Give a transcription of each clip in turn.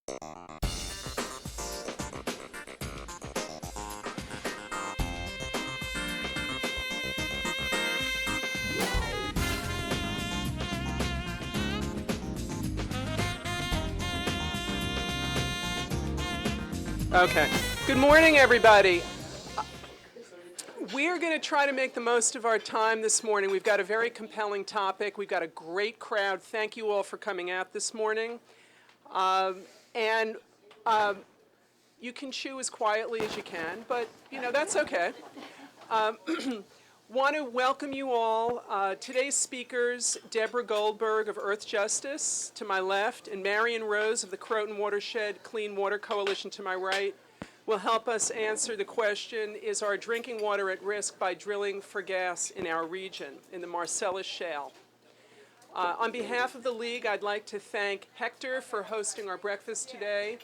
Okay. Good morning, everybody. We're going to try to make the most of our time this morning. We've got a very compelling topic. We've got a great crowd. Thank you all for coming out this morning. And you can chew as quietly as you can, but, that's okay. Want to welcome you all. Today's speakers, Deborah Goldberg of Earth Justice to my left, and Marion Rose of the Croton Watershed Clean Water Coalition to my right, will help us answer the question, is our drinking water at risk by drilling for gas in our region, in the Marcellus Shale? On behalf of the League, I'd like to thank Hector for hosting our breakfast today.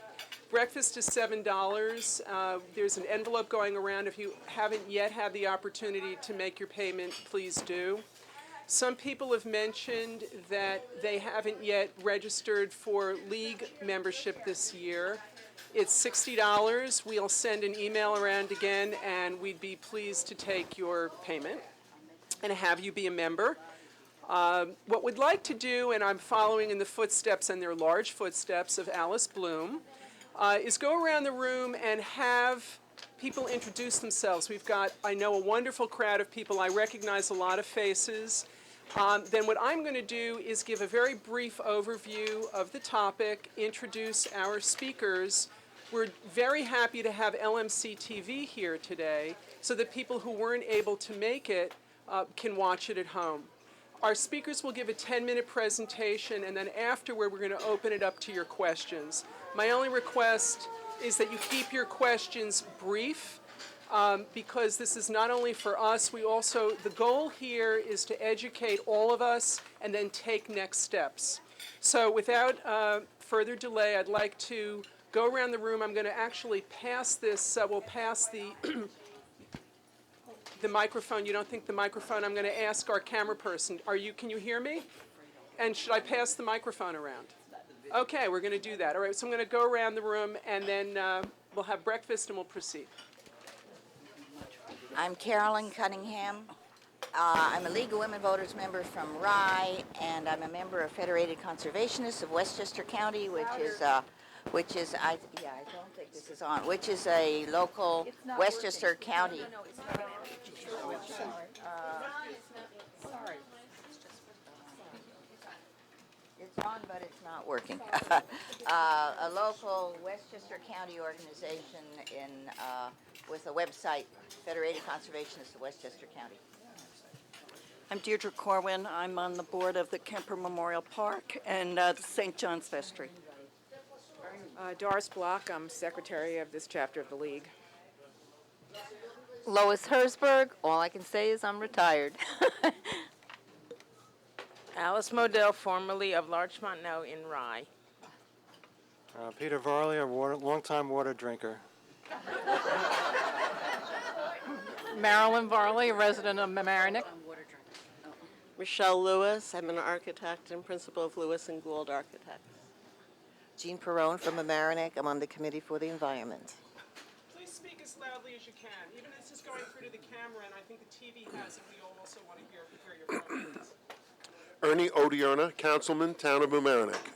Breakfast is $7. There's an envelope going around. If you haven't yet had the opportunity to make your payment, please do. Some people have mentioned that they haven't yet registered for League membership this year. It's $60. We'll send an email around again, and we'd be pleased to take your payment and have you be a member. What we'd like to do, and I'm following in the footsteps, and they're large footsteps, of Alice Bloom, is go around the room and have people introduce themselves. We've got, I know, a wonderful crowd of people. I recognize a lot of faces. Then what I'm going to do is give a very brief overview of the topic, introduce our speakers. We're very happy to have LMC-TV here today so that people who weren't able to make it can watch it at home. Our speakers will give a 10-minute presentation, and then afterward we're going to open it up to your questions. My only request is that you keep your questions brief, because this is not only for us, the goal here is to educate all of us and then take next steps. So without further delay, I'd like to go around the room. I'm going to actually pass this, we'll pass the the microphone. You don't think the microphone? I'm going to ask our camera person. Can you hear me? And should I pass the microphone around? Okay, we're going to do that. All right, so I'm going to go around the room, and then we'll have breakfast and we'll proceed. I'm Carolyn Cunningham. I'm a League of Women Voters member from Rye, and I'm a member of Federated Conservationists of Westchester County, which is I don't think this is on, which is a local Westchester County. Sorry. It's on, but it's not working. A local Westchester County organization with a website, Federated Conservationists of Westchester County. I'm Deirdre Corwin. I'm on the board of the Kemper Memorial Park and the St. John's Vestry. Doris Block, I'm secretary of this chapter of the League. Lois Hersberg, all I can say is I'm retired. Alice Modell, formerly of Larchmont now in Rye. Peter Varley, a longtime water drinker. Marilyn Varley, a resident of Mamaroneck. Michelle Lewis, I'm an architect and principal of Lewis and Gould Architects. Jean Perrone from Mamaroneck. I'm on the Committee for the Environment. Please speak as loudly as you can. Even this is going through to the camera, and I think the TV has it. We all also want to hear your comments. Ernie Odiona, Councilman, Town of Mamaroneck.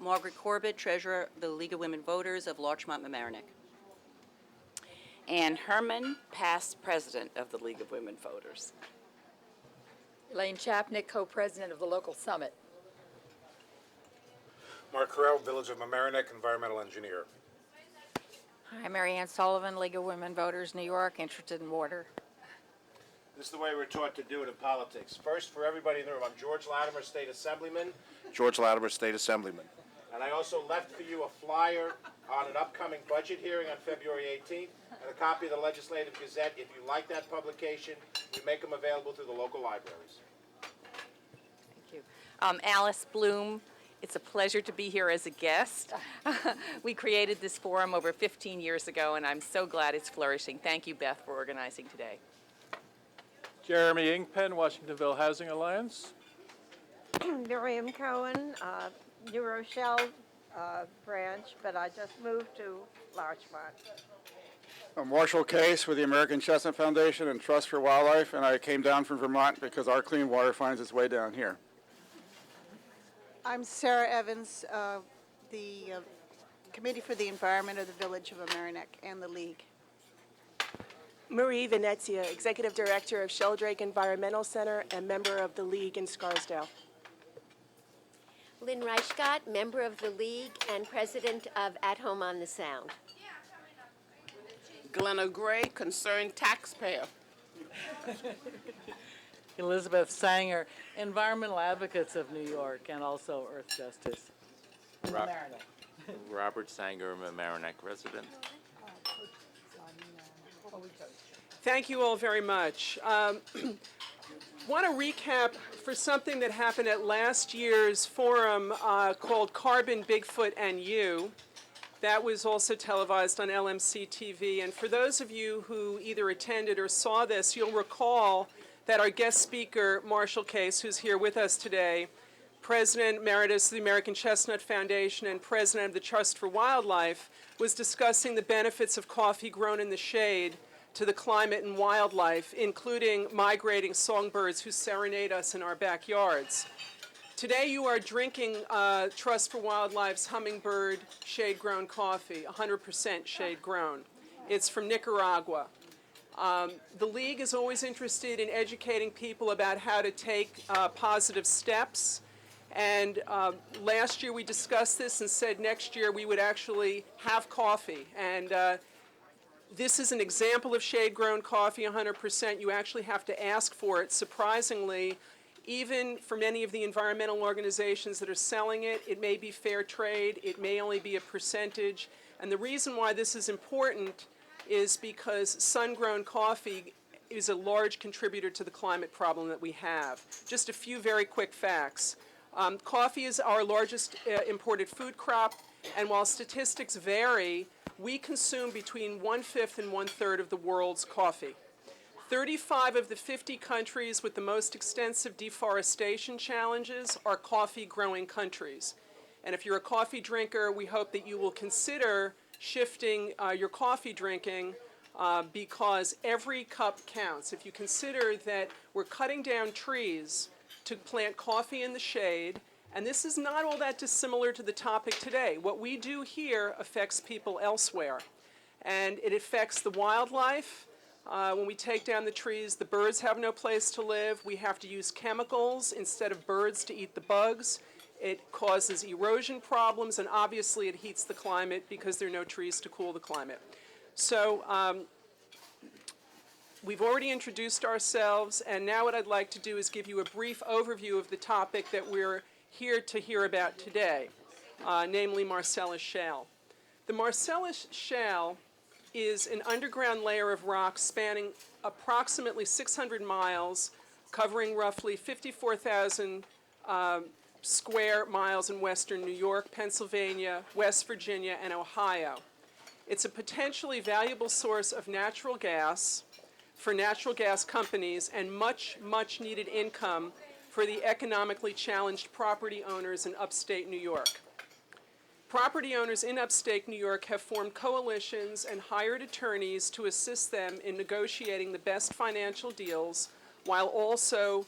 Margaret Corbett, Treasurer of the League of Women Voters of Larchmont, Mamaroneck. Ann Herman, past president of the League of Women Voters. Elaine Chapnick, co-president of the local summit. Mark Carell, Village of Mamaroneck, environmental engineer. Hi, Mary Ann Sullivan, League of Women Voters, New York, interested in water. This is the way we're taught to do it in politics. First, for everybody in the room, I'm George Latimer, State Assemblyman. George Latimer, State Assemblyman. And I also left for you a flyer on an upcoming budget hearing on February 18th and a copy of the Legislative Gazette. If you like that publication, we make them available through the local libraries. Thank you. Alice Bloom. It's a pleasure to be here as a guest. We created this forum over 15 years ago, and I'm so glad it's flourishing. Thank you, Beth, for organizing today. Jeremy Ingpen, Washingtonville Housing Alliance. Miriam Cohen, New Rochelle branch, but I just moved to Larchmont. I'm Marshall Case with the American Chestnut Foundation and Trust for Wildlife, and I came down from Vermont because our clean water finds its way down here. I'm Sarah Evans, the Committee for the Environment of the Village of Amerenik and the League. Marie Venezia, Executive Director of Sheldrake Environmental Center and member of the League in Scarsdale. Lynn Reichgott, member of the League and president of At Home on the Sound. Glenna Gray, concerned taxpayer. Elizabeth Sanger, Environmental Advocates of New York and also Earth Justice. Robert Sanger, Mamaroneck resident. Thank you all very much. Want to recap for something that happened at last year's forum called Carbon, Bigfoot, and You. That was also televised on LMC-TV. And for those of you who either attended or saw this, you'll recall that our guest speaker, Marshall Case, who's here with us today, President Emeritus of the American Chestnut Foundation and President of the Trust for Wildlife, was discussing the benefits of coffee grown in the shade to the climate and wildlife, including migrating songbirds who serenade us in our backyards. Today you are drinking Trust for Wildlife's hummingbird shade-grown coffee, 100% shade-grown. It's from Nicaragua. The League is always interested in educating people about how to take positive steps. And last year we discussed this and said next year we would actually have coffee. And this is an example of shade-grown coffee, 100%. You actually have to ask for it. Surprisingly, even for many of the environmental organizations that are selling it, it may be fair trade, it may only be a percentage. And the reason why this is important is because sun-grown coffee is a large contributor to the climate problem that we have. Just a few very quick facts. Coffee is our largest imported food crop, and while statistics vary, we consume between 1/5 and 1/3 of the world's coffee. 35 of the 50 countries with the most extensive deforestation challenges are coffee-growing countries. And if you're a coffee drinker, we hope that you will consider shifting your coffee drinking because every cup counts. If you consider that we're cutting down trees to plant coffee in the shade, and this is not all that dissimilar to the topic today. What we do here affects people elsewhere, and it affects the wildlife. When we take down the trees, the birds have no place to live. We have to use chemicals instead of birds to eat the bugs. It causes erosion problems, and obviously it heats the climate because there are no trees to cool the climate. So we've already introduced ourselves, and now what I'd like to do is give you a brief overview of the topic that we're here to hear about today, namely Marcellus Shale. The Marcellus Shale is an underground layer of rock spanning approximately 600 miles, covering roughly 54,000 square miles in western New York, Pennsylvania, West Virginia, and Ohio. It's a potentially valuable source of natural gas for natural gas companies and much, much needed income for the economically challenged property owners in upstate New York. Property owners in upstate New York have formed coalitions and hired attorneys to assist them in negotiating the best financial deals while also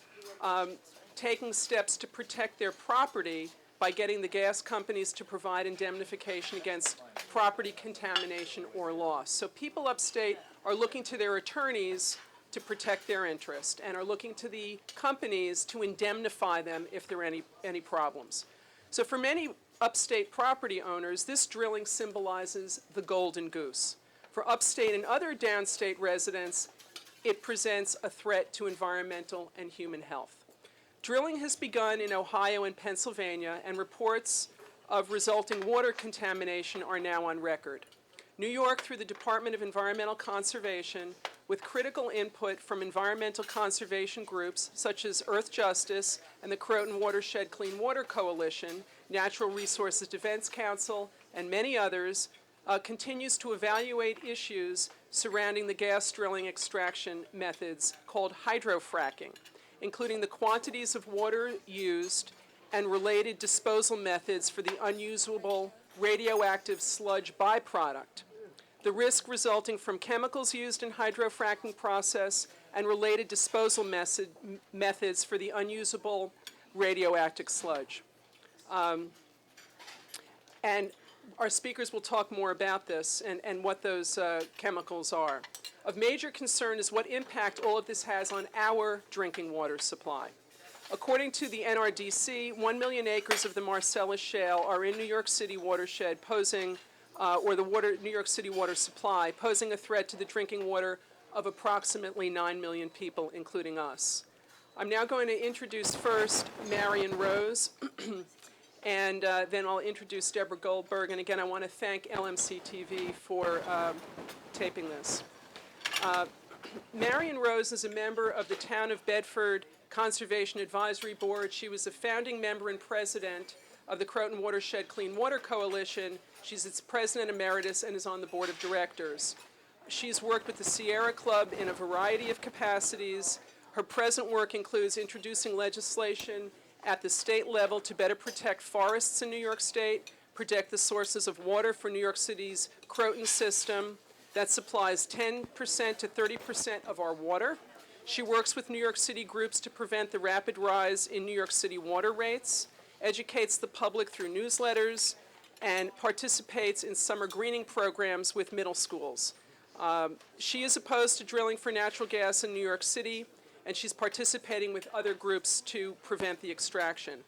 taking steps to protect their property by getting the gas companies to provide indemnification against property contamination or loss. So people upstate are looking to their attorneys to protect their interest and are looking to the companies to indemnify them if there are any problems. So for many upstate property owners, this drilling symbolizes the golden goose. For upstate and other downstate residents, it presents a threat to environmental and human health. Drilling has begun in Ohio and Pennsylvania, and reports of resulting water contamination are now on record. New York, through the Department of Environmental Conservation, with critical input from environmental conservation groups such as Earth Justice and the Croton Watershed Clean Water Coalition, Natural Resources Defense Council, and many others, continues to evaluate issues surrounding the gas drilling extraction methods called hydrofracking, including the quantities of water used and related disposal methods for the unusable radioactive sludge byproduct. The risk resulting from chemicals used in hydrofracking process and related disposal methods for the unusable radioactive sludge. And our speakers will talk more about this and what those chemicals are. Of major concern is what impact all of this has on our drinking water supply. According to the NRDC, 1 million acres of the Marcellus Shale are in New York City watershed posing, or the New York City water supply, posing a threat to the drinking water of approximately 9 million people, including us. I'm now going to introduce first Marion Rose, and then I'll introduce Deborah Goldberg. And again, I want to thank LMC-TV for taping this. Marion Rose is a member of the Town of Bedford Conservation Advisory Board. She was a founding member and president of the Croton Watershed Clean Water Coalition. She's its president emeritus and is on the board of directors. She's worked with the Sierra Club in a variety of capacities. Her present work includes introducing legislation at the state level to better protect forests in New York State, protect the sources of water for New York City's Croton system that supplies 10% to 30% of our water. She works with New York City groups to prevent the rapid rise in New York City water rates, educates the public through newsletters, and participates in summer greening programs with middle schools. She is opposed to drilling for natural gas in New York City, and she's participating with other groups to prevent the extraction.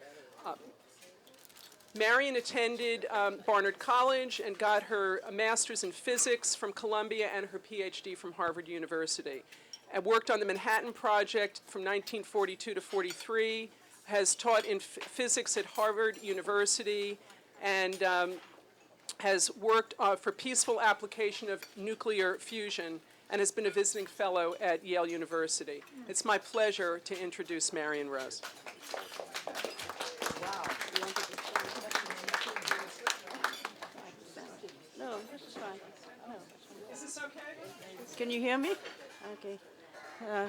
Marion attended Barnard College and got her master's in physics from Columbia and her PhD from Harvard University. And worked on the Manhattan Project from 1942 to 43, has taught in physics at Harvard University, and has worked for peaceful application of nuclear fusion, and has been a visiting fellow at Yale University. It's my pleasure to introduce Marion Rose. No, this is fine. No. Is this okay? Can you hear me? Okay.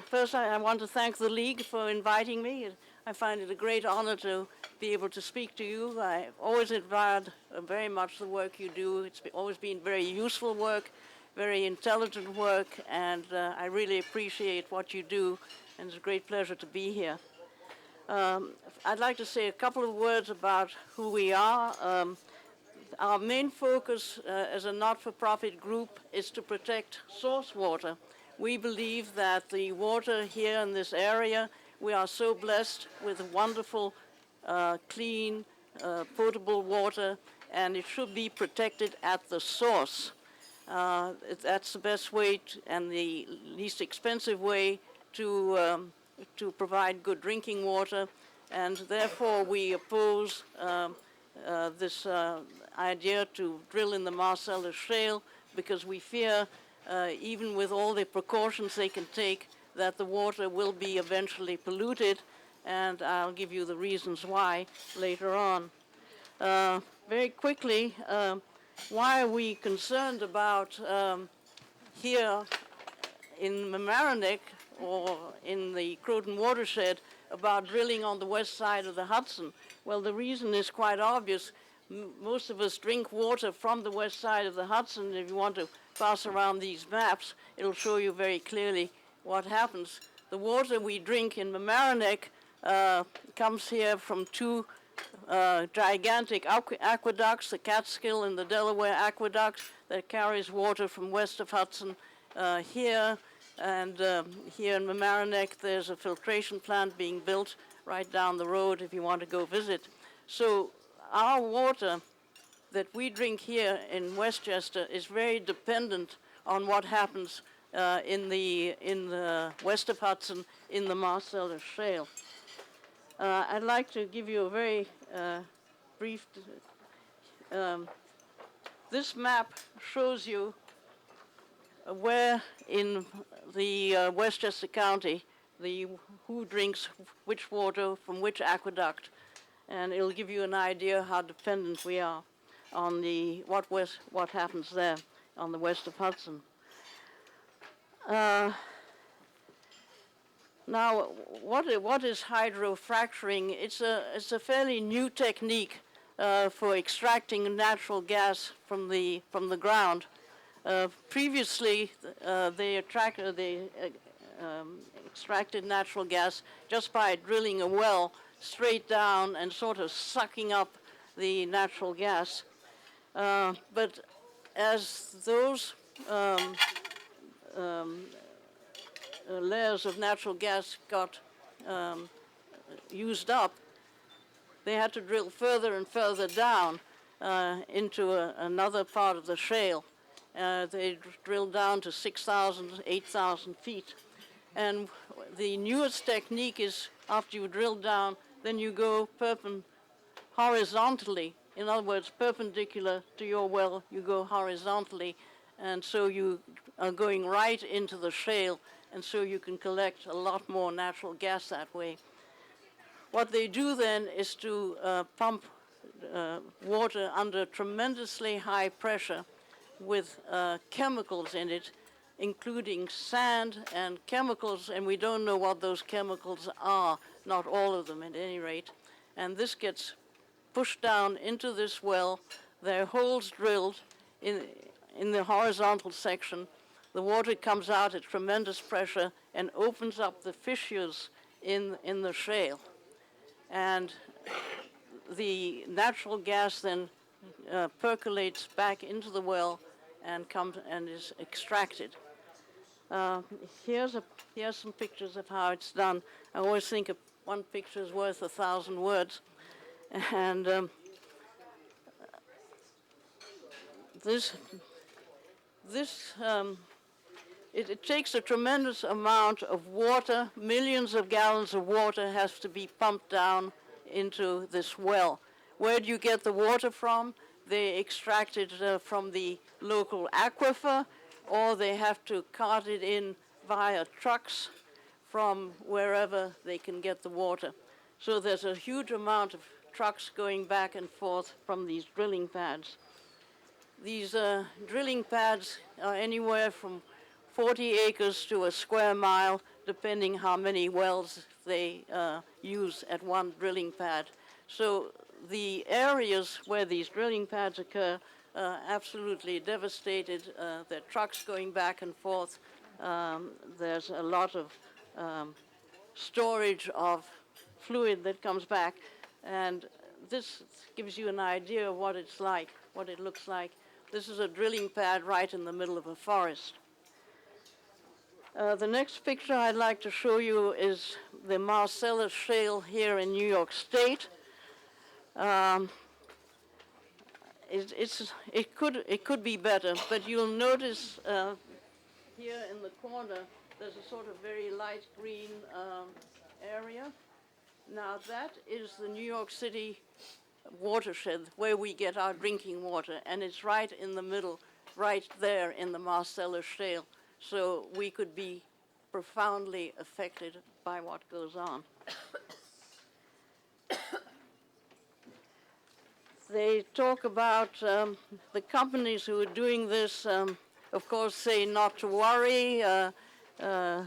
First, I want to thank the League for inviting me. I find it a great honor to be able to speak to you. I've always admired very much the work you do. It's always been very useful work, very intelligent work, and I really appreciate what you do, and it's a great pleasure to be here. I'd like to say a couple of words about who we are. Our main focus as a not-for-profit group is to protect source water. We believe that the water here in this area, we are so blessed with wonderful, clean, potable water, and it should be protected at the source. That's the best way and the least expensive way to provide good drinking water, and therefore we oppose this idea to drill in the Marcellus Shale, because we fear, even with all the precautions they can take, that the water will be eventually polluted, and I'll give you the reasons why later on. Very quickly, why are we concerned about here in Mamaroneck or in the Croton watershed about drilling on the west side of the Hudson? Well, the reason is quite obvious. Most of us drink water from the west side of the Hudson. If you want to pass around these maps, it'll show you very clearly what happens. The water we drink in Mamaroneck comes here from two gigantic aqueducts, the Catskill and the Delaware Aqueduct, that carries water from west of Hudson here. And here in Mamaroneck, there's a filtration plant being built right down the road if you want to go visit. So our water that we drink here in Westchester is very dependent on what happens in the west of Hudson in the Marcellus Shale. I'd like to give you a very brief. This map shows you where in the Westchester County who drinks which water from which aqueduct, and it'll give you an idea how dependent we are on what happens there on the west of Hudson. Now, what is hydrofracturing? It's a fairly new technique for extracting natural gas from the ground. Previously, they extracted natural gas just by drilling a well straight down and sort of sucking up the natural gas. But as those layers of natural gas got used up, they had to drill further and further down into another part of the shale. They drilled down to 6,000, 8,000 feet. And the newest technique is after you drill down, then you go horizontally. In other words, perpendicular to your well, you go horizontally. And so you are going right into the shale, and so you can collect a lot more natural gas that way. What they do then is to pump water under tremendously high pressure with chemicals in it, including sand and chemicals, and we don't know what those chemicals are, not all of them at any rate. And this gets pushed down into this well. There are holes drilled in the horizontal section. The water comes out at tremendous pressure and opens up the fissures in the shale. And the natural gas then percolates back into the well and comes and is extracted. Here's some pictures of how it's done. I always think one picture is worth 1,000 words. And it takes a tremendous amount of water. Millions of gallons of water has to be pumped down into this well. Where do you get the water from? They extract it from the local aquifer, or they have to cart it in via trucks from wherever they can get the water. So there's a huge amount of trucks going back and forth from these drilling pads. These drilling pads are anywhere from 40 acres to a square mile, depending how many wells they use at one drilling pad. So the areas where these drilling pads occur are absolutely devastated. There are trucks going back and forth. There's a lot of storage of fluid that comes back. And this gives you an idea of what it's like, what it looks like. This is a drilling pad right in the middle of a forest. The next picture I'd like to show you is the Marcellus Shale here in New York State. It could be better, but you'll notice here in the corner there's a sort of very light green area. Now that is the New York City watershed where we get our drinking water, and it's right in the middle, right there in the Marcellus Shale. So we could be profoundly affected by what goes on. They talk about the companies who are doing this, of course, say not to worry. The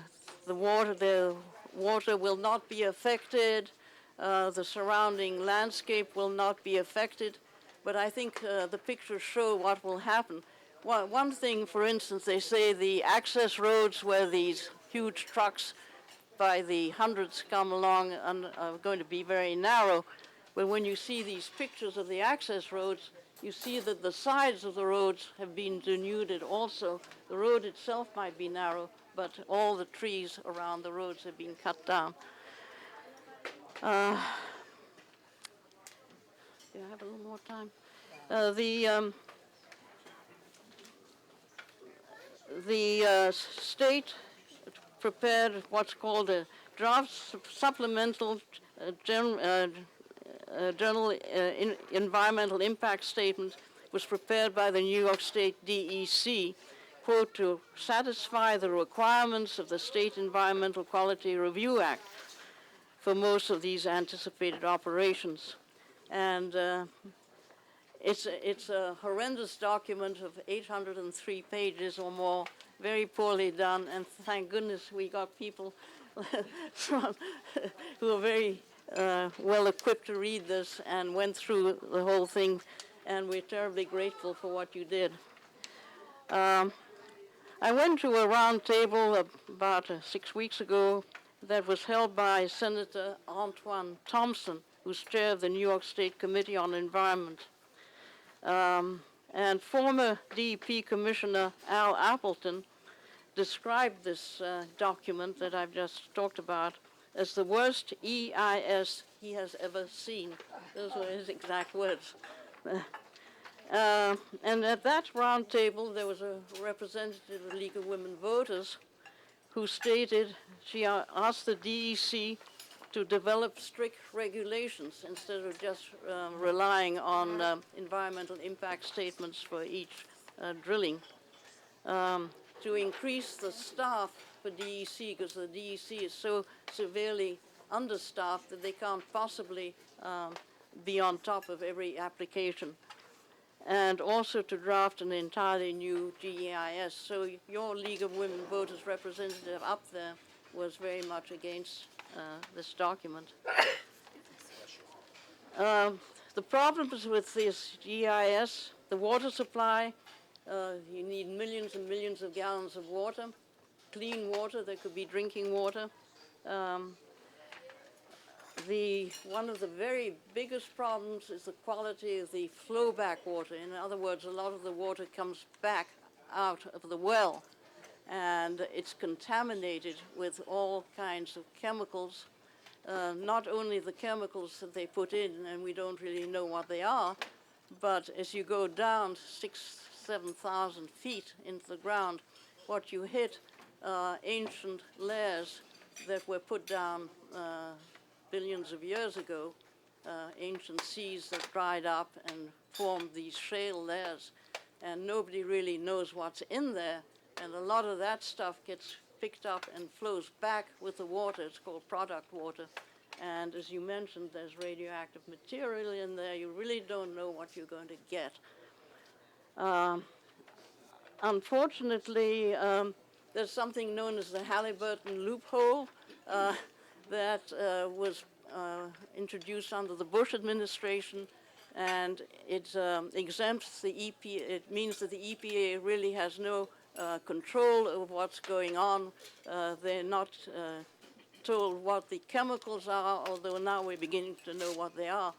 water will not be affected. The surrounding landscape will not be affected. But I think the pictures show what will happen. One thing, for instance, they say the access roads where these huge trucks by the hundreds come along are going to be very narrow. But when you see these pictures of the access roads, you see that the sides of the roads have been denuded also. The road itself might be narrow, but all the trees around the roads have been cut down. Do I have a little more time? The state prepared what's called a draft supplemental general environmental impact statement. Was prepared by the New York State DEC, quote, to satisfy the requirements of the State Environmental Quality Review Act for most of these anticipated operations. And it's a horrendous document of 803 pages or more, very poorly done, and thank goodness we got people who are very well equipped to read this and went through the whole thing, and we're terribly grateful for what you did. I went to a round table about 6 weeks ago that was held by Senator Antoine Thompson, who's chair of the New York State Committee on Environment. And former DEP Commissioner Al Appleton described this document that I've just talked about as the worst EIS he has ever seen. Those were his exact words. And at that round table, there was a representative of the League of Women Voters who stated she asked the DEC to develop strict regulations instead of just relying on environmental impact statements for each drilling, to increase the staff for DEC, because the DEC is so severely understaffed that they can't possibly be on top of every application, and also to draft an entirely new GEIS. So your League of Women Voters representative up there was very much against this document. The problems with this GIS, the water supply, you need millions and millions of gallons of water, clean water that could be drinking water. One of the very biggest problems is the quality of the flowback water. In other words, a lot of the water comes back out of the well, and it's contaminated with all kinds of chemicals. Not only the chemicals that they put in, and we don't really know what they are, but as you go down 7,000 feet into the ground, what you hit are ancient layers that were put down billions of years ago, ancient seas that dried up and formed these shale layers, and nobody really knows what's in there, and a lot of that stuff gets picked up and flows back with the water. It's called product water, and as you mentioned, there's radioactive material in there. You really don't know what you're going to get. Unfortunately, there's something known as the Halliburton loophole that was introduced under the Bush administration, and it exempts the EPA. It means that the EPA really has no control of what's going on. They're not told what the chemicals are, although now we're beginning to know what they are.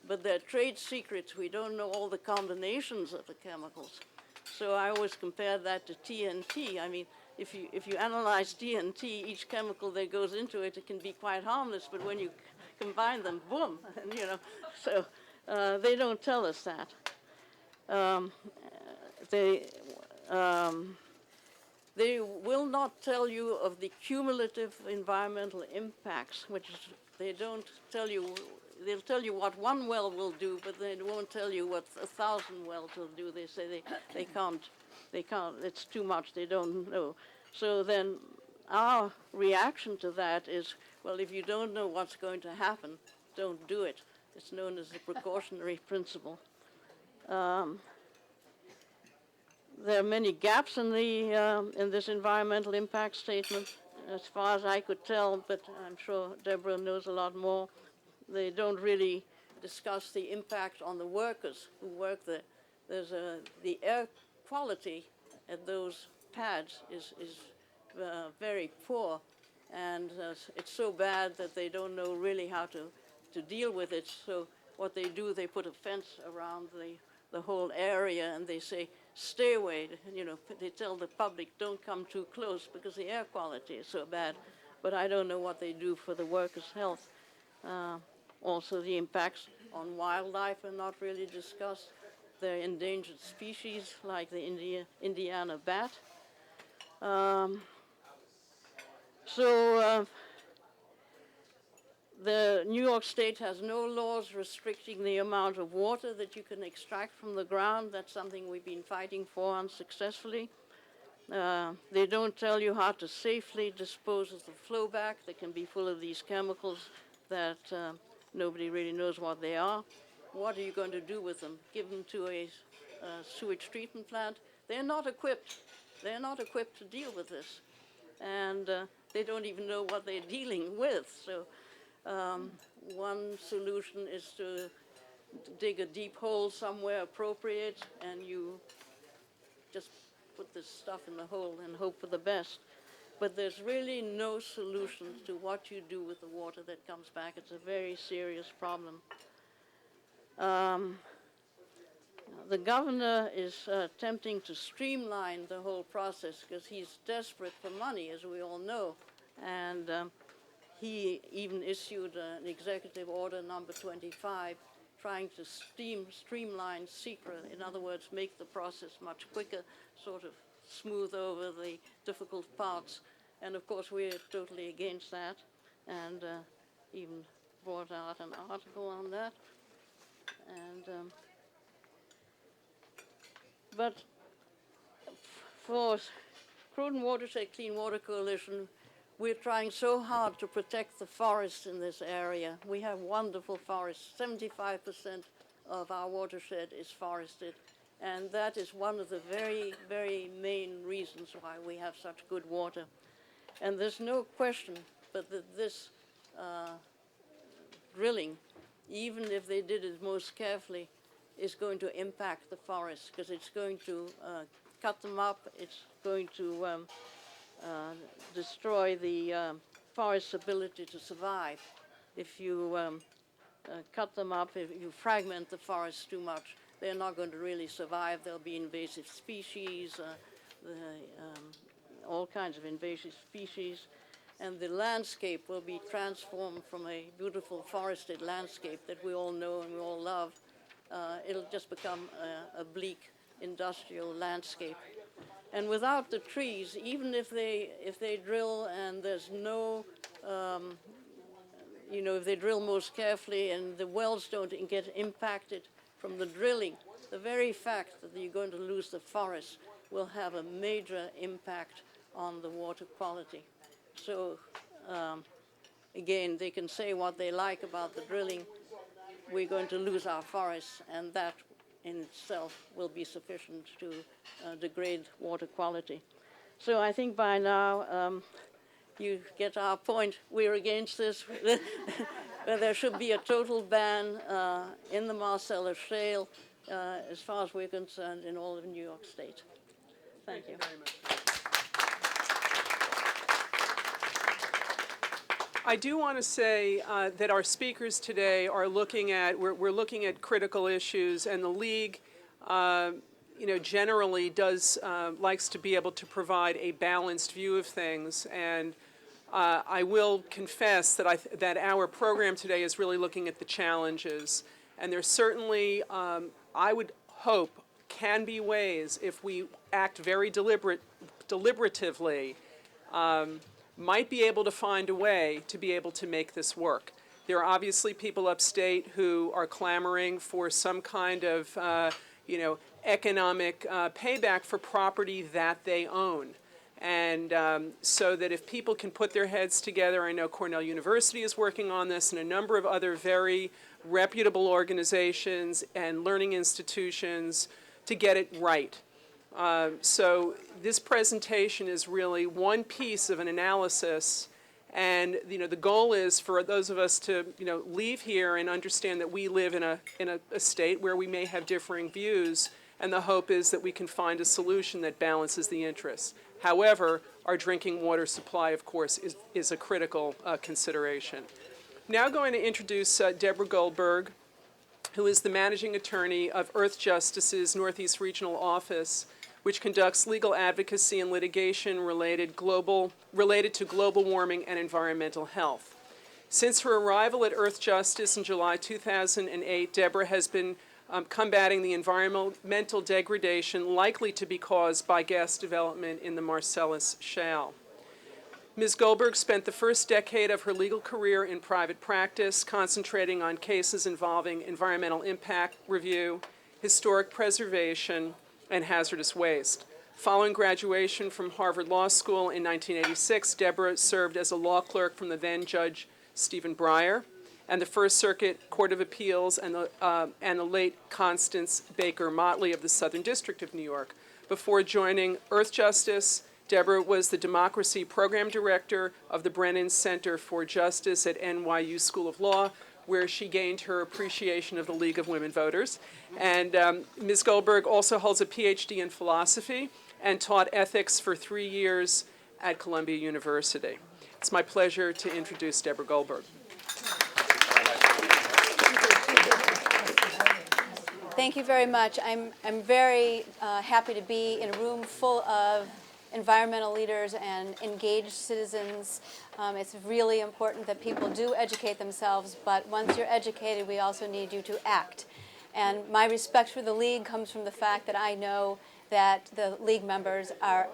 But they're trade secrets. We don't know all the combinations of the chemicals. So I always compare that to TNT. I mean, if you analyze TNT, each chemical that goes into it, it can be quite harmless, but when you combine them, boom, and, you know. So they don't tell us that. They will not tell you of the cumulative environmental impacts, which is, they don't tell you. They'll tell you what one well will do, but they won't tell you what 1,000 wells will do. They say they can't, it's too much, they don't know. So then our reaction to that is, well, if you don't know what's going to happen, don't do it. It's known as the precautionary principle. There are many gaps in this environmental impact statement, as far as I could tell, but I'm sure Deborah knows a lot more. They don't really discuss the impact on the workers who work there. There's the air quality at those pads is very poor, and it's so bad that they don't know really how to deal with it. So what they do, they put a fence around the whole area, and they say, stay away. You know, they tell the public, don't come too close because the air quality is so bad. But I don't know what they do for the workers' health. Also, the impacts on wildlife are not really discussed. There are endangered species like the Indiana bat. The New York State has no laws restricting the amount of water that you can extract from the ground. That's something we've been fighting for unsuccessfully. They don't tell you how to safely dispose of the flowback that can be full of these chemicals that nobody really knows what they are. What are you going to do with them? Give them to a sewage treatment plant? They're not equipped. They're not equipped to deal with this. And they don't even know what they're dealing with. So One solution is to dig a deep hole somewhere appropriate, and you just put this stuff in the hole and hope for the best. But there's really no solution to what you do with the water that comes back. It's a very serious problem. The governor is attempting to streamline the whole process because he's desperate for money, as we all know. And he even issued an executive order number 25 trying to streamline secret, in other words, make the process much quicker, sort of smooth over the difficult parts. And of course, we're totally against that, and even brought out an article on that. And but for Croton Watershed Clean Water Coalition, we're trying so hard to protect the forests in this area. We have wonderful forests. 75% of our watershed is forested. And that is one of the very, very main reasons why we have such good water. And there's no question but that this drilling, even if they did it most carefully, is going to impact the forests because it's going to cut them up. It's going to destroy the forest's ability to survive. If you cut them up, if you fragment the forest too much, they're not going to really survive. There'll be invasive species, all kinds of invasive species, and the landscape will be transformed from a beautiful forested landscape that we all know and we all love. It'll just become a bleak industrial landscape. And without the trees, even if they drill and there's no, if they drill most carefully and the wells don't get impacted from the drilling, the very fact that you're going to lose the forest will have a major impact on the water quality. So again, they can say what they like about the drilling. We're going to lose our forests, and that in itself will be sufficient to degrade water quality. So I think by now you get our point. We're against this. There should be a total ban in the Marcellus Shale, as far as we're concerned, in all of New York State. Thank you. Very much. I do want to say that our speakers today are looking at, we're looking at critical issues, and the League, generally likes to be able to provide a balanced view of things. And I will confess that our program today is really looking at the challenges. And there's certainly, I would hope, can be ways, if we act very deliberatively, might be able to find a way to be able to make this work. There are obviously people upstate who are clamoring for some kind of, economic payback for property that they own. And so that if people can put their heads together, I know Cornell University is working on this, and a number of other very reputable organizations and learning institutions to get it right. So this presentation is really one piece of an analysis, and the goal is for those of us to leave here and understand that we live in a state where we may have differing views, and the hope is that we can find a solution that balances the interests. However, our drinking water supply, of course, is a critical consideration. Now going to introduce Deborah Goldberg, who is the managing attorney of Earth Justice's Northeast Regional Office, which conducts legal advocacy and litigation related to global warming and environmental health. Since her arrival at Earth Justice in July 2008, Deborah has been combating the environmental degradation likely to be caused by gas development in the Marcellus Shale. Ms. Goldberg spent the first decade of her legal career in private practice, concentrating on cases involving environmental impact review, historic preservation, and hazardous waste. Following graduation from Harvard Law School in 1986, Deborah served as a law clerk from the then Judge Stephen Breyer and the First Circuit Court of Appeals and the late Constance Baker Motley of the Southern District of New York, before joining Earth Justice Deborah was the Democracy Program Director of the Brennan Center for Justice at NYU School of Law, where she gained her appreciation of the League of Women Voters. And Ms. Goldberg also holds a PhD in philosophy and taught ethics for 3 years at Columbia University. It's my pleasure to introduce Deborah Goldberg. Thank you very much. I'm very happy to be in a room full of environmental leaders and engaged citizens. It's really important that people do educate themselves, but once you're educated, we also need you to act. And my respect for the League comes from the fact that I know that the League members are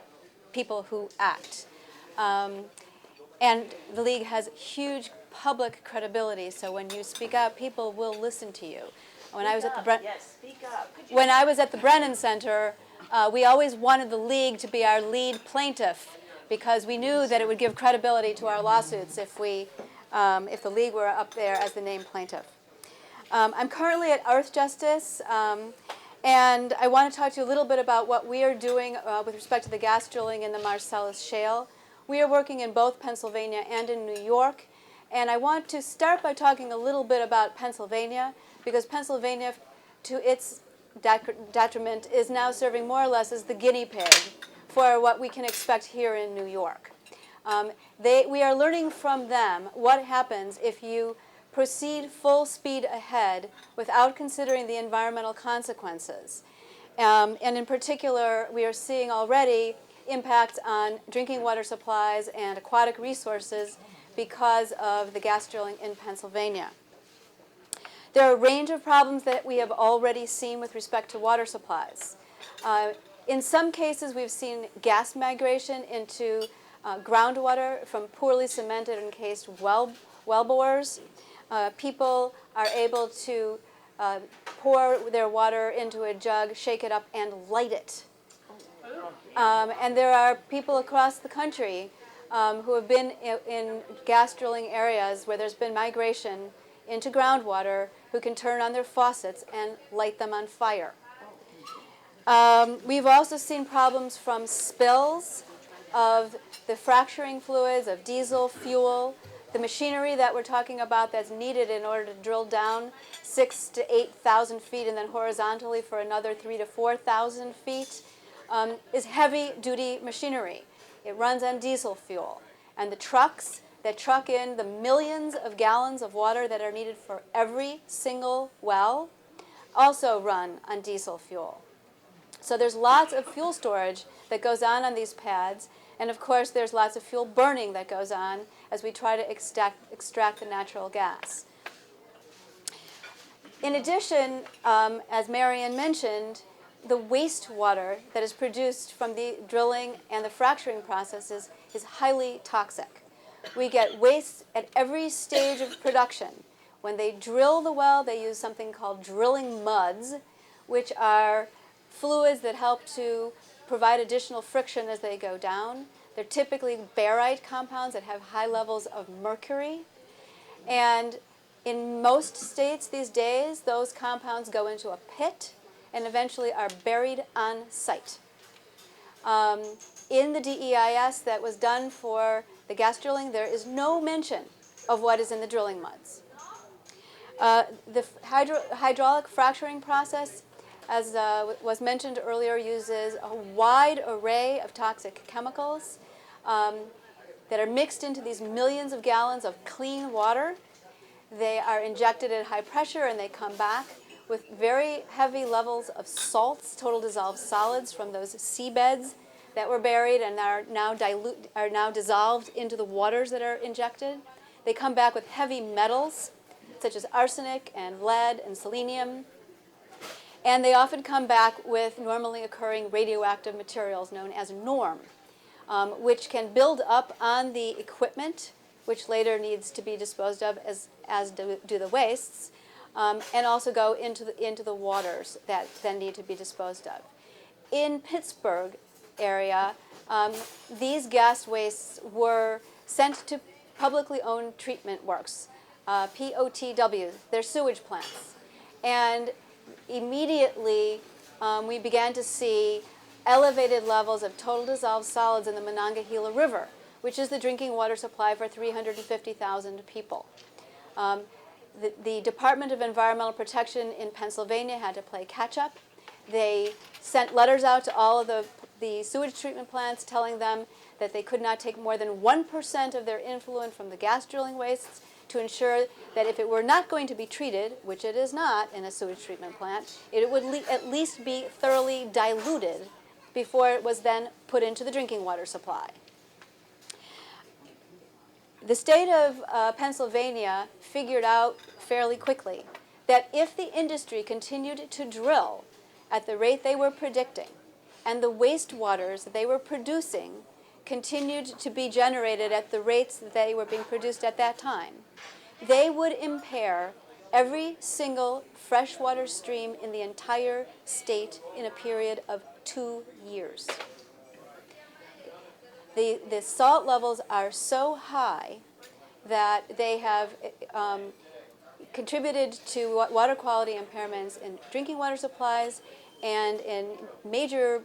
people who act. And the League has huge public credibility, so when you speak out, people will listen to you. When I was at the Brennan Center, we always wanted the League to be our lead plaintiff because we knew that it would give credibility to our lawsuits if the League were up there as the named plaintiff. I'm currently at Earth Justice, and I want to talk to you a little bit about what we are doing with respect to the gas drilling in the Marcellus Shale. We are working in both Pennsylvania and in New York, and I want to start by talking a little bit about Pennsylvania, because Pennsylvania, to its detriment, is now serving more or less as the guinea pig for what we can expect here in New York. We are learning from them what happens if you proceed full speed ahead without considering the environmental consequences. And in particular, we are seeing already impacts on drinking water supplies and aquatic resources because of the gas drilling in Pennsylvania. There are a range of problems that we have already seen with respect to water supplies. In some cases, we've seen gas migration into groundwater from poorly cemented and encased well bores. People are able to pour their water into a jug, shake it up, and light it. And there are people across the country who have been in gas drilling areas where there's been migration into groundwater who can turn on their faucets and light them on fire. We've also seen problems from spills of the fracturing fluids, of diesel, fuel, the machinery that we're talking about that's needed in order to drill down 6,000 to 8,000 feet and then horizontally for another 3,000 to 4,000 feet is heavy-duty machinery. It runs on diesel fuel. And the trucks that truck in the millions of gallons of water that are needed for every single well also run on diesel fuel. So there's lots of fuel storage that goes on these pads, and of course there's lots of fuel burning that goes on as we try to extract the natural gas. In addition, as Marion mentioned, the wastewater that is produced from the drilling and the fracturing processes is highly toxic. We get waste at every stage of production. When they drill the well, they use something called drilling muds, which are fluids that help to provide additional friction as they go down. They're typically barite compounds that have high levels of mercury. And in most states these days, those compounds go into a pit and eventually are buried on site. In the DEIS that was done for the gas drilling, there is no mention of what is in the drilling muds. The hydraulic fracturing process, as was mentioned earlier, uses a wide array of toxic chemicals that are mixed into these millions of gallons of clean water. They are injected at high pressure and they come back with very heavy levels of salts, total dissolved solids from those seabeds that were buried and are now dissolved into the waters that are injected. They come back with heavy metals, such as arsenic and lead and selenium. And they often come back with normally occurring radioactive materials known as norm, which can build up on the equipment, which later needs to be disposed of as do the wastes, and also go into the waters that then need to be disposed of. In Pittsburgh area, these gas wastes were sent to publicly owned treatment works, POTW, they're sewage plants. And immediately we began to see elevated levels of total dissolved solids in the Monongahela River, which is the drinking water supply for 350,000 people. The Department of Environmental Protection in Pennsylvania had to play catch-up. They sent letters out to all of the sewage treatment plants telling them that they could not take more than 1% of their influent from the gas drilling wastes to ensure that if it were not going to be treated, which it is not in a sewage treatment plant, it would at least be thoroughly diluted before it was then put into the drinking water supply. The state of Pennsylvania figured out fairly quickly that if the industry continued to drill at the rate they were predicting, and the wastewaters that they were producing continued to be generated at the rates that they were being produced at that time, they would impair every single freshwater stream in the entire state in a period of 2 years. The salt levels are so high that they have contributed to water quality impairments in drinking water supplies and in major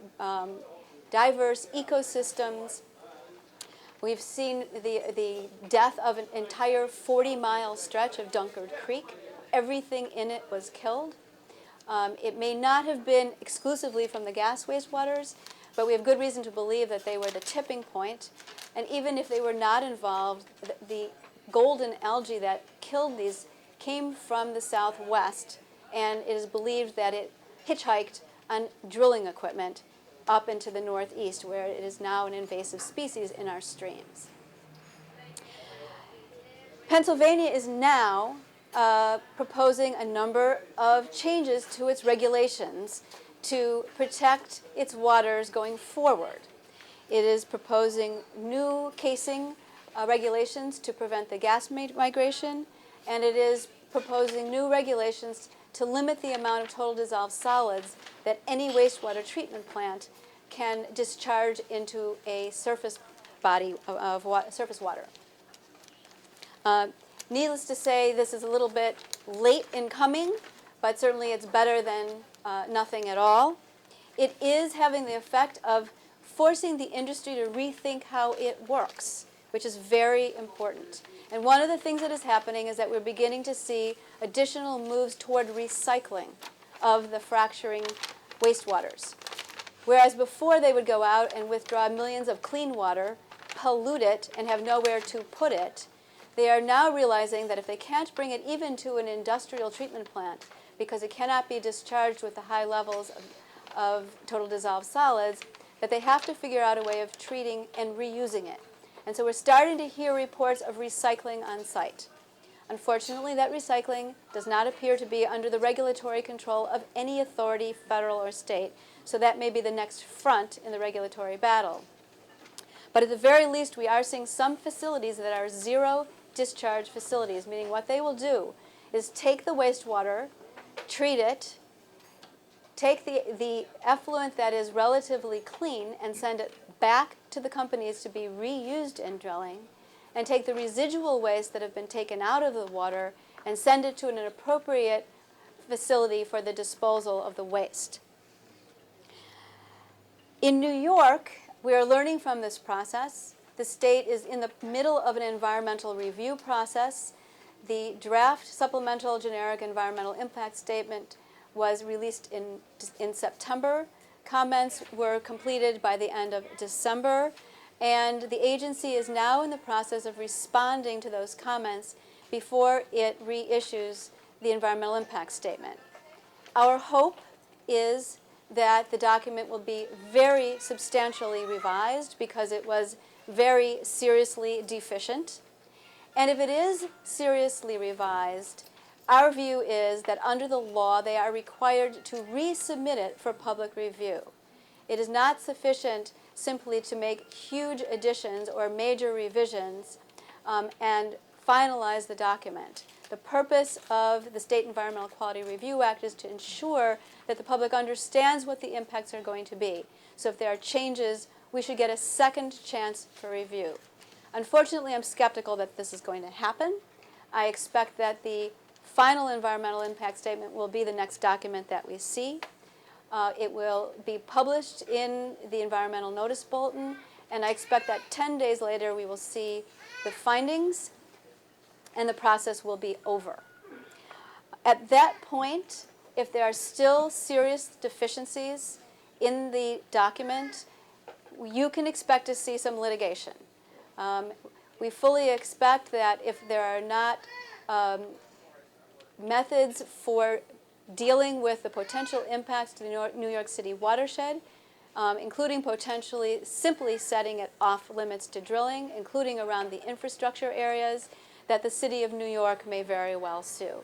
diverse ecosystems. We've seen the death of an entire 40-mile stretch of Dunkard Creek. Everything in it was killed. It may not have been exclusively from the gas wastewaters, but we have good reason to believe that they were the tipping point. And even if they were not involved, the golden algae that killed these came from the southwest, and it is believed that it hitchhiked on drilling equipment up into the northeast, where it is now an invasive species in our streams. Pennsylvania is now proposing a number of changes to its regulations to protect its waters going forward. It is proposing new casing regulations to prevent the gas migration, and it is proposing new regulations to limit the amount of total dissolved solids that any wastewater treatment plant can discharge into a surface body of surface water. Needless to say, this is a little bit late in coming, but certainly it's better than nothing at all. It is having the effect of forcing the industry to rethink how it works, which is very important. And one of the things that is happening is that we're beginning to see additional moves toward recycling of the fracturing wastewaters. Whereas before they would go out and withdraw millions of clean water, pollute it, and have nowhere to put it, they are now realizing that if they can't bring it even to an industrial treatment plant, because it cannot be discharged with the high levels of total dissolved solids, that they have to figure out a way of treating and reusing it. And so we're starting to hear reports of recycling on site. Unfortunately, that recycling does not appear to be under the regulatory control of any authority, federal or state, so that may be the next front in the regulatory battle. But at the very least, we are seeing some facilities that are zero discharge facilities, meaning what they will do is take the wastewater, treat it, take the effluent that is relatively clean and send it back to the companies to be reused in drilling, and take the residual waste that have been taken out of the water and send it to an appropriate facility for the disposal of the waste. In New York, we are learning from this process. The state is in the middle of an environmental review process. The draft supplemental generic environmental impact statement was released in September. Comments were completed by the end of December, and the agency is now in the process of responding to those comments before it reissues the environmental impact statement. Our hope is that the document will be very substantially revised because it was very seriously deficient. And if it is seriously revised, our view is that under the law, they are required to resubmit it for public review. It is not sufficient simply to make huge additions or major revisions and finalize the document. The purpose of the State Environmental Quality Review Act is to ensure that the public understands what the impacts are going to be. So if there are changes, we should get a second chance for review. Unfortunately, I'm skeptical that this is going to happen. I expect that the final environmental impact statement will be the next document that we see. It will be published in the Environmental Notice Bulletin, and I expect that 10 days later we will see the findings, and the process will be over. At that point, if there are still serious deficiencies in the document, you can expect to see some litigation. We fully expect that if there are not methods for dealing with the potential impacts to the New York City watershed, including potentially simply setting it off limits to drilling, including around the infrastructure areas, that the City of New York may very well sue.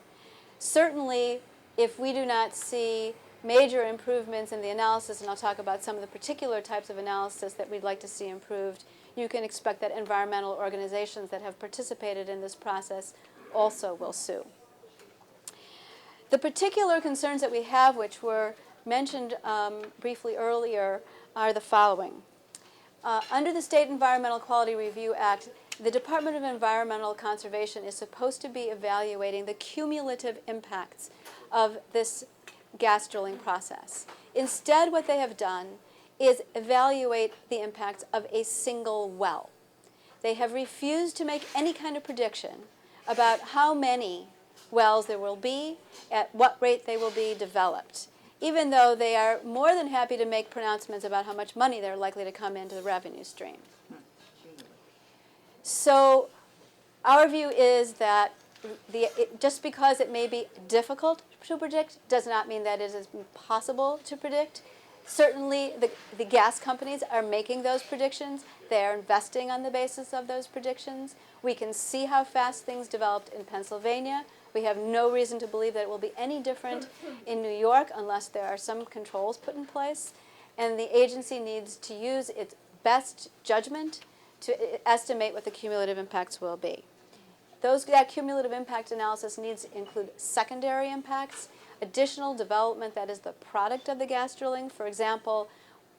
Certainly, if we do not see major improvements in the analysis, and I'll talk about some of the particular types of analysis that we'd like to see improved, you can expect that environmental organizations that have participated in this process also will sue. The particular concerns that we have, which were mentioned briefly earlier, are the following. Under the State Environmental Quality Review Act, the Department of Environmental Conservation is supposed to be evaluating the cumulative impacts of this gas drilling process. Instead, what they have done is evaluate the impacts of a single well. They have refused to make any kind of prediction about how many wells there will be, at what rate they will be developed, even though they are more than happy to make pronouncements about how much money they're likely to come into the revenue stream. So our view is that just because it may be difficult to predict does not mean that it is impossible to predict. Certainly, the gas companies are making those predictions. They are investing on the basis of those predictions. We can see how fast things developed in Pennsylvania. We have no reason to believe that it will be any different in New York unless there are some controls put in place. And the agency needs to use its best judgment to estimate what the cumulative impacts will be. That cumulative impact analysis needs to include secondary impacts, additional development that is the product of the gas drilling. For example,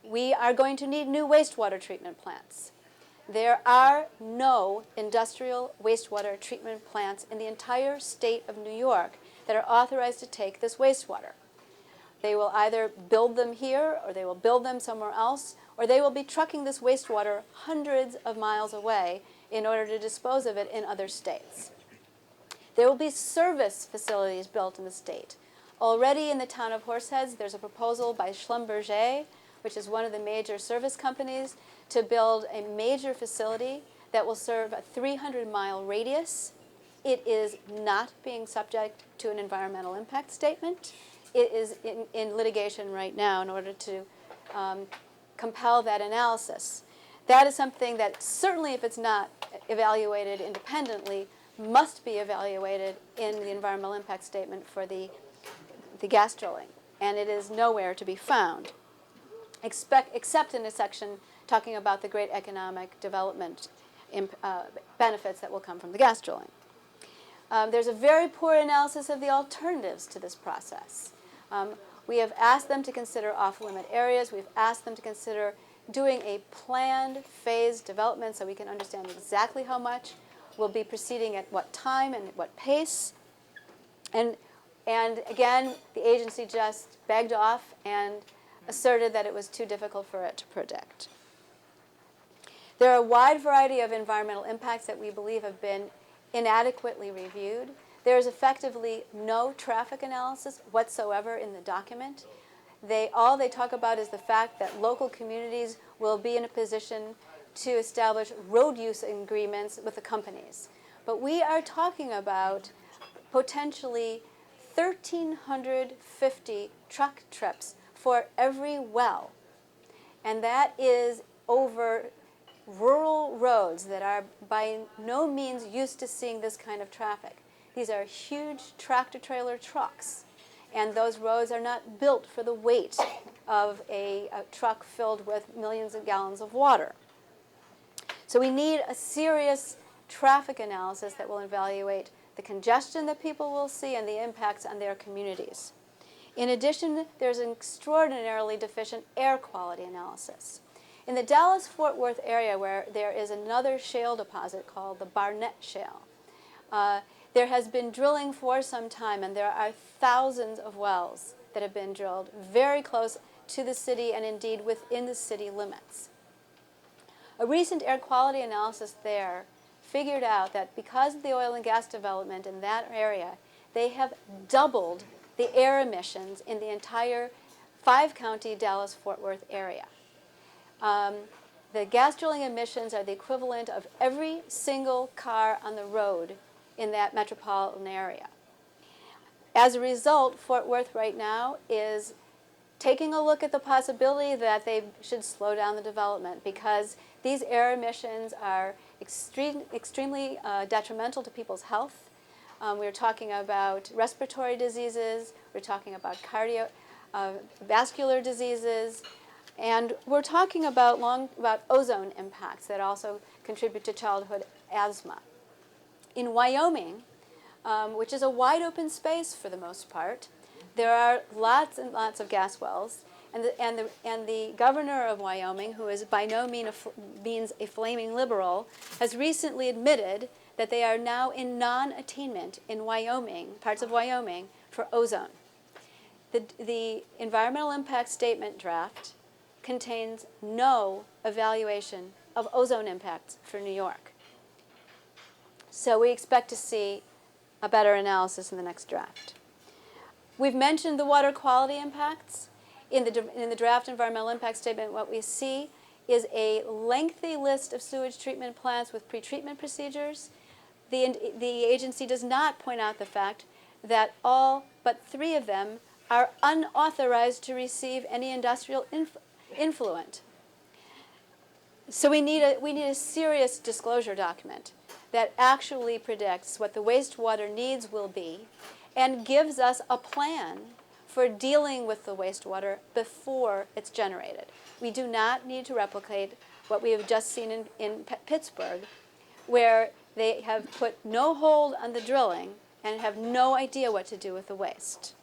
we are going to need new wastewater treatment plants. There are no industrial wastewater treatment plants in the entire state of New York that are authorized to take this wastewater. They will either build them here, or they will build them somewhere else, or they will be trucking this wastewater hundreds of miles away in order to dispose of it in other states. There will be service facilities built in the state. Already in the town of Horseheads, there's a proposal by Schlumberger, which is one of the major service companies, to build a major facility that will serve a 300-mile radius. It is not being subject to an environmental impact statement. It is in litigation right now in order to compel that analysis. That is something that certainly, if it's not evaluated independently, must be evaluated in the environmental impact statement for the gas drilling, and it is nowhere to be found, except in a section talking about the great economic development benefits that will come from the gas drilling. There's a very poor analysis of the alternatives to this process. We have asked them to consider off-limit areas. We've asked them to consider doing a planned phased development so we can understand exactly how much will be proceeding at what time and at what pace. And again, the agency just begged off and asserted that it was too difficult for it to predict. There are a wide variety of environmental impacts that we believe have been inadequately reviewed. There is effectively no traffic analysis whatsoever in the document. All they talk about is the fact that local communities will be in a position to establish road use agreements with the companies. But we are talking about potentially 1,350 truck trips for every well. And that is over rural roads that are by no means used to seeing this kind of traffic. These are huge tractor-trailer trucks, and those roads are not built for the weight of a truck filled with millions of gallons of water. So we need a serious traffic analysis that will evaluate the congestion that people will see and the impacts on their communities. In addition, there's an extraordinarily deficient air quality analysis. In the Dallas-Fort Worth area, where there is another shale deposit called the Barnett Shale, there has been drilling for some time, and there are thousands of wells that have been drilled very close to the city and indeed within the city limits. A recent air quality analysis there figured out that because of the oil and gas development in that area, they have doubled the air emissions in the entire 5-county Dallas-Fort Worth area. The gas drilling emissions are the equivalent of every single car on the road in that metropolitan area. As a result, Fort Worth right now is taking a look at the possibility that they should slow down the development because these air emissions are extremely detrimental to people's health. We're talking about respiratory diseases, we're talking about cardiovascular diseases, and we're talking about ozone impacts that also contribute to childhood asthma. In Wyoming, which is a wide open space for the most part, there are lots and lots of gas wells, and the governor of Wyoming, who is by no means a flaming liberal, has recently admitted that they are now in non-attainment in Wyoming, parts of Wyoming, for ozone. The environmental impact statement draft contains no evaluation of ozone impacts for New York. So we expect to see a better analysis in the next draft. We've mentioned the water quality impacts. In the draft environmental impact statement, what we see is a lengthy list of sewage treatment plants with pretreatment procedures. The agency does not point out the fact that all but 3 of them are unauthorized to receive any industrial influent. So we need a serious disclosure document that actually predicts what the wastewater needs will be and gives us a plan for dealing with the wastewater before it's generated. We do not need to replicate what we have just seen in Pittsburgh, where they have put no hold on the drilling and have no idea what to do with the waste.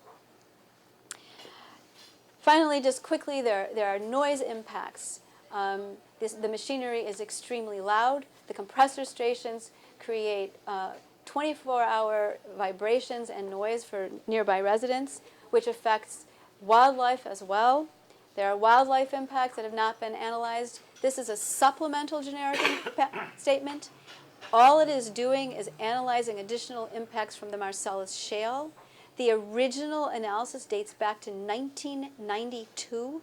Finally, just quickly, there are noise impacts. The machinery is extremely loud. The compressor stations create 24-hour vibrations and noise for nearby residents, which affects wildlife as well. There are wildlife impacts that have not been analyzed. This is a supplemental generic statement. All it is doing is analyzing additional impacts from the Marcellus Shale. The original analysis dates back to 1992,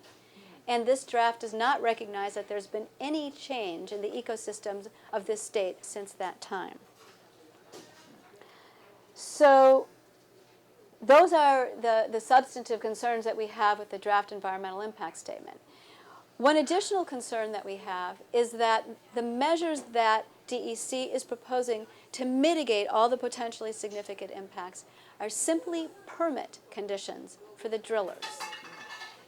and this draft does not recognize that there's been any change in the ecosystems of this state since that time. So those are the substantive concerns that we have with the draft environmental impact statement. One additional concern that we have is that the measures that DEC is proposing to mitigate all the potentially significant impacts are simply permit conditions for the drillers.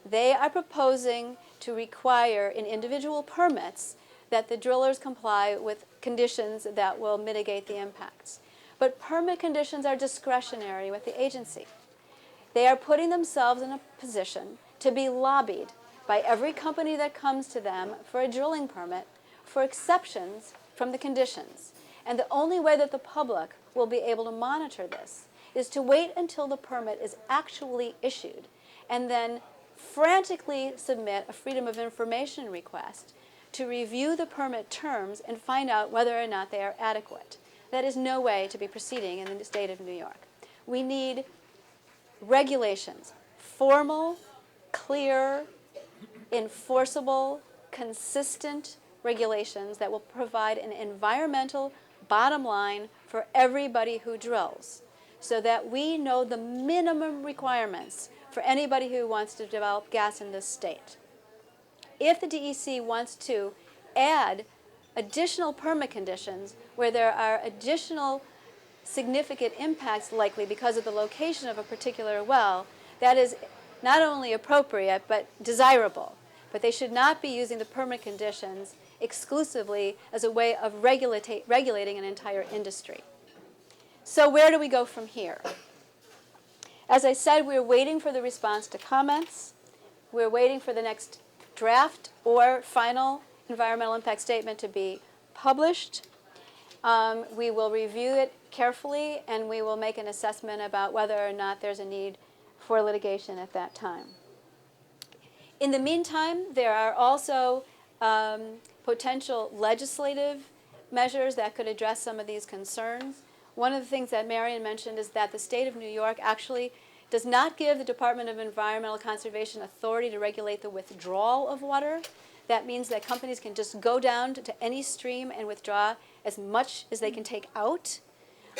They are proposing to require in individual permits that the drillers comply with conditions that will mitigate the impacts. But permit conditions are discretionary with the agency. They are putting themselves in a position to be lobbied by every company that comes to them for a drilling permit for exceptions from the conditions. And the only way that the public will be able to monitor this is to wait until the permit is actually issued and then frantically submit a Freedom of Information request to review the permit terms and find out whether or not they are adequate. That is no way to be proceeding in the state of New York. We need regulations, formal, clear, enforceable, consistent regulations that will provide an environmental bottom line for everybody who drills, so that we know the minimum requirements for anybody who wants to develop gas in this state. If the DEC wants to add additional permit conditions where there are additional significant impacts likely because of the location of a particular well, that is not only appropriate but desirable. But they should not be using the permit conditions exclusively as a way of regulating an entire industry. So where do we go from here? As I said, we're waiting for the response to comments. We're waiting for the next draft or final environmental impact statement to be published. We will review it carefully, and we will make an assessment about whether or not there's a need for litigation at that time. In the meantime, there are also potential legislative measures that could address some of these concerns. One of the things that Marion mentioned is that the state of New York actually does not give the Department of Environmental Conservation authority to regulate the withdrawal of water. That means that companies can just go down to any stream and withdraw as much as they can take out,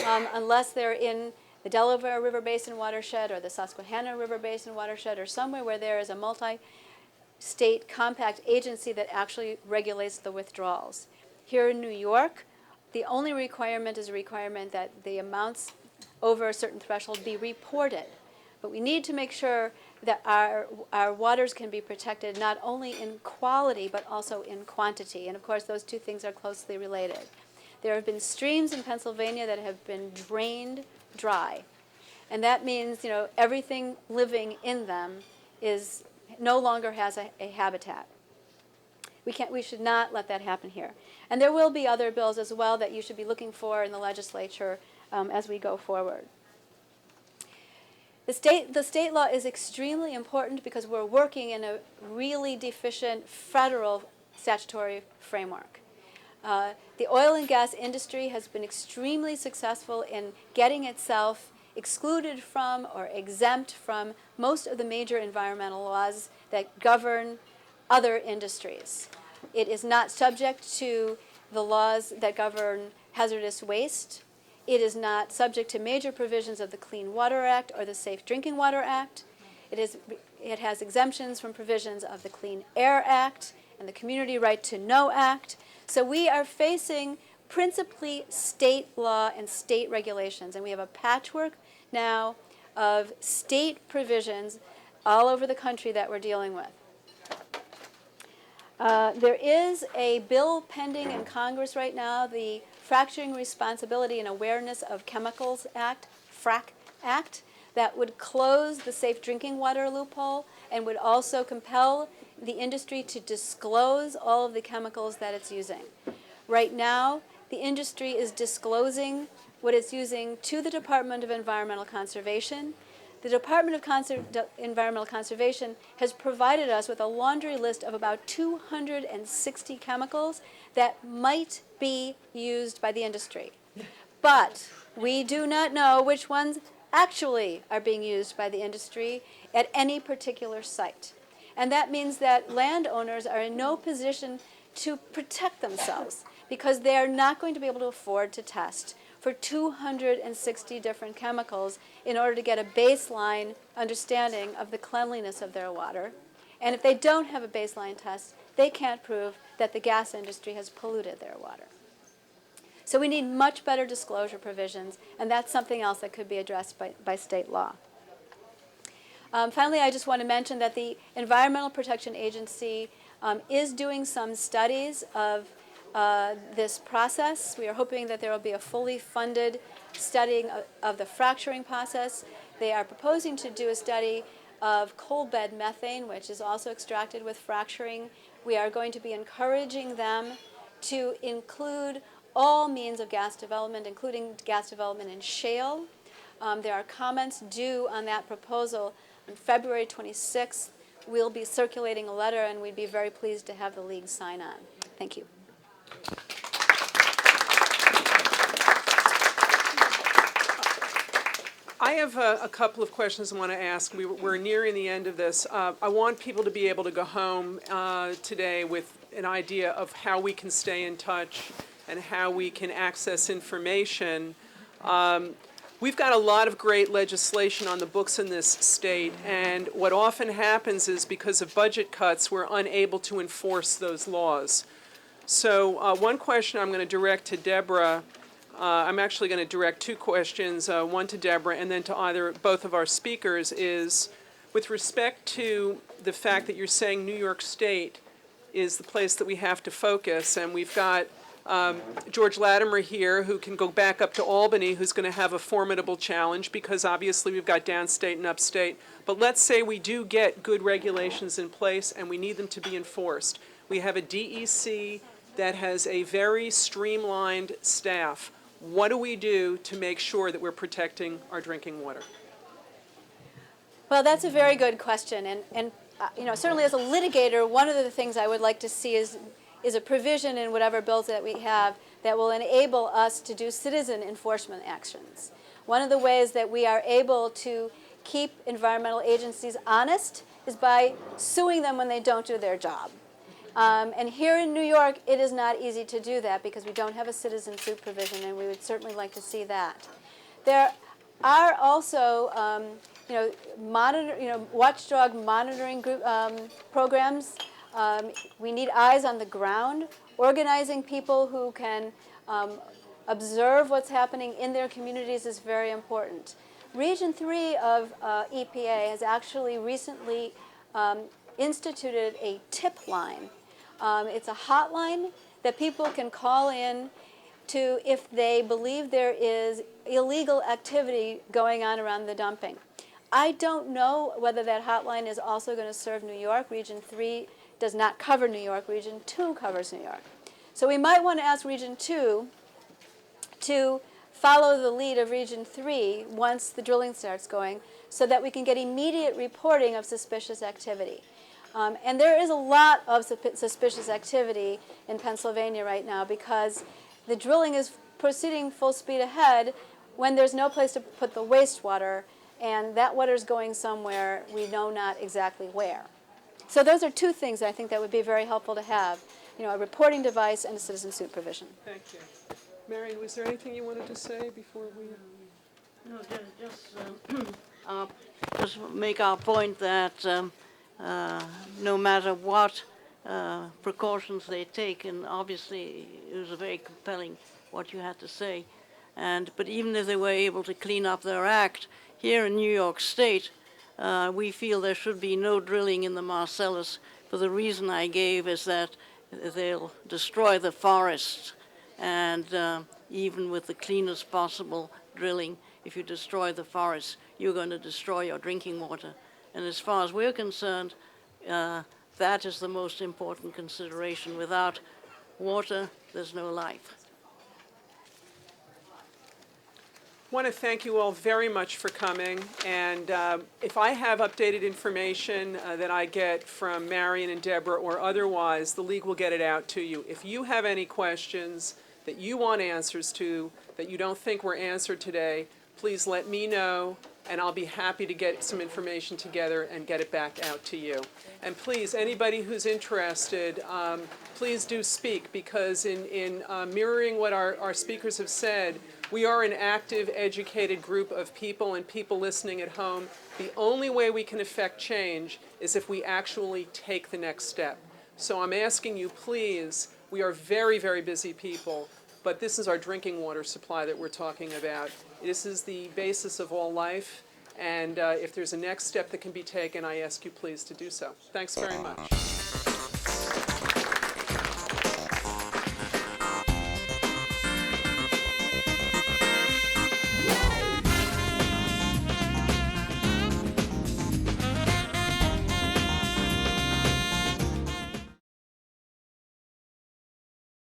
unless they're in the Delaware River Basin watershed or the Susquehanna River Basin watershed or somewhere where there is a multi-state compact agency that actually regulates the withdrawals. Here in New York, the only requirement is a requirement that the amounts over a certain threshold be reported. But we need to make sure that our waters can be protected not only in quality but also in quantity. And of course, those two things are closely related. There have been streams in Pennsylvania that have been drained dry. And that means, everything living in them no longer has a habitat. We should not let that happen here. And there will be other bills as well that you should be looking for in the legislature as we go forward. The state law is extremely important because we're working in a really deficient federal statutory framework. The oil and gas industry has been extremely successful in getting itself excluded from or exempt from most of the major environmental laws that govern other industries. It is not subject to the laws that govern hazardous waste. It is not subject to major provisions of the Clean Water Act or the Safe Drinking Water Act. It has exemptions from provisions of the Clean Air Act and the Community Right to Know Act. So we are facing principally state law and state regulations, and we have a patchwork now of state provisions all over the country that we're dealing with. There is a bill pending in Congress right now, the Fracturing Responsibility and Awareness of Chemicals Act, FRAC Act, that would close the safe drinking water loophole and would also compel the industry to disclose all of the chemicals that it's using. Right now, the industry is disclosing what it's using to the Department of Environmental Conservation. The Department of Environmental Conservation has provided us with a laundry list of about 260 chemicals that might be used by the industry. But we do not know which ones actually are being used by the industry at any particular site. And that means that landowners are in no position to protect themselves because they are not going to be able to afford to test for 260 different chemicals in order to get a baseline understanding of the cleanliness of their water. And if they don't have a baseline test, they can't prove that the gas industry has polluted their water. So we need much better disclosure provisions, and that's something else that could be addressed by state law. Finally, I just want to mention that the Environmental Protection Agency is doing some studies of this process. We are hoping that there will be a fully funded studying of the fracturing process. They are proposing to do a study of coal bed methane, which is also extracted with fracturing. We are going to be encouraging them to include all means of gas development, including gas development in shale. There are comments due on that proposal on February 26th. We'll be circulating a letter, and we'd be very pleased to have the League sign on. Thank you. I have a couple of questions I want to ask. We're nearing the end of this. I want people to be able to go home today with an idea of how we can stay in touch and how we can access information. We've got a lot of great legislation on the books in this state, and what often happens is because of budget cuts, we're unable to enforce those laws. So one question I'm going to direct to Deborah. I'm actually going to direct two questions, one to Deborah and then to both of our speakers, is with respect to the fact that you're saying New York State is the place that we have to focus, and we've got George Latimer here, who can go back up to Albany, who's going to have a formidable challenge because obviously we've got downstate and upstate. But let's say we do get good regulations in place and we need them to be enforced. We have a DEC that has a very streamlined staff. What do we do to make sure that we're protecting our drinking water? Well, that's a very good question, and certainly as a litigator, one of the things I would like to see is a provision in whatever bills that we have that will enable us to do citizen enforcement actions. One of the ways that we are able to keep environmental agencies honest is by suing them when they don't do their job. And here in New York, it is not easy to do that because we don't have a citizen suit provision, and we would certainly like to see that. There are also watchdog monitoring group, programs. We need eyes on the ground. Organizing people who can observe what's happening in their communities is very important. Region 3 of EPA has actually recently instituted a tip line. It's a hotline that people can call in to if they believe there is illegal activity going on around the dumping. I don't know whether that hotline is also going to serve New York. Region 3 does not cover New York. Region 2 covers New York. So we might want to ask Region 2 to follow the lead of Region 3 once the drilling starts going so that we can get immediate reporting of suspicious activity. And there is a lot of suspicious activity in Pennsylvania right now because the drilling is proceeding full speed ahead when there's no place to put the wastewater, and that water is going somewhere we know not exactly where. So those are two things I think that would be very helpful to have, a reporting device and a citizen suit provision. Thank you. Marion, was there anything you wanted to say before we... No, just make our point that no matter what precautions they take, and obviously it was very compelling what you had to say, but even if they were able to clean up their act, here in New York State, we feel there should be no drilling in the Marcellus for the reason I gave is that they'll destroy the forests, and even with the cleanest possible drilling, if you destroy the forests, you're going to destroy your drinking water. And as far as we're concerned, that is the most important consideration. Without water, there's no life. I want to thank you all very much for coming, and if I have updated information that I get from Marion and Deborah or otherwise, the League will get it out to you. If you have any questions that you want answers to that you don't think were answered today, please let me know, and I'll be happy to get some information together and get it back out to you. And please, anybody who's interested, please do speak, because in mirroring what our speakers have said, we are an active, educated group of people and people listening at home. The only way we can affect change is if we actually take the next step. So I'm asking you, please, we are very, very busy people, but this is our drinking water supply that we're talking about. This is the basis of all life, and if there's a next step that can be taken, I ask you please to do so. Thanks very much.